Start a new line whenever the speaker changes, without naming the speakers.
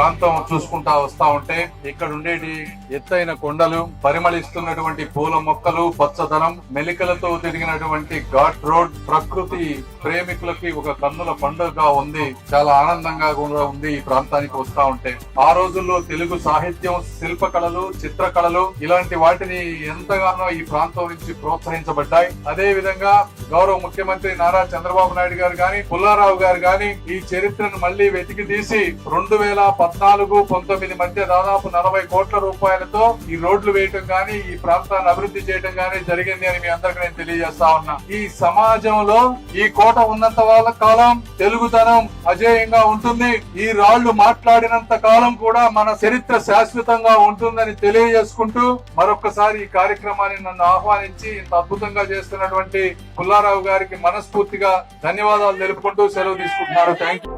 ప్రాంతం చూసుకుంటా వస్తా ఉంటే ఇక్కడ ఉండేటి ఎత్తైన కొండలు, పరిమళిస్తున్నటువంటి పూల మొక్కలు, పచ్చదనం, మెలికలతో తిరిగినటువంటి ఘాట్ రోడ్ ప్రకృతి ప్రేమికులకి ఒక కన్నుల పండుగగా ఉంది. చాలా ఆనందంగా కూడా ఉంది ఈ ప్రాంతానికి వస్తా ఉంటే. ఆ రోజుల్లో తెలుగు సాహిత్యం, శిల్పకళలు, చిత్రకళలు ఇలాంటి వాటిని ఎంతగానో ఈ ప్రాంతం నుంచి ప్రోత్సహించబడ్డాయి. అదే విధంగా గౌరవ ముఖ్యమంత్రి నారా చంద్రబాబు నాయుడు గారు గాని, పుల్లారావు గారు గాని ఈ చరిత్రను మళ్లీ వెతికి తీసి 2014-19 మధ్య దాదాపు 40 కోట్ల రూపాయలతో ఈ రోడ్లు వేయటం గాని, ఈ ప్రాంతాన్ని అభివృద్ధి చేయడం గాని జరిగింది అని మీ అందరికీ నేను తెలియజేస్తా ఉన్నా. ఈ సమాజంలో ఈ కోట ఉన్నంత వాళ్ళ కాలం తెలుగుతనం అజేయంగా ఉంటుంది. ఈ రాళ్లు మాట్లాడినంత కాలం కూడా మన చరిత్ర శాశ్వతంగా ఉంటుందని తెలియజేసుకుంటూ మరొక్కసారి ఈ కార్యక్రమాన్ని నన్ను ఆహ్వానించి ఇంత అద్భుతంగా చేస్తున్నటువంటి పుల్లారావు గారికి మనస్ఫూర్తిగా ధన్యవాదాలు తెలుపుకుంటూ సెలవు తీసుకుంటున్నారు. Thank you.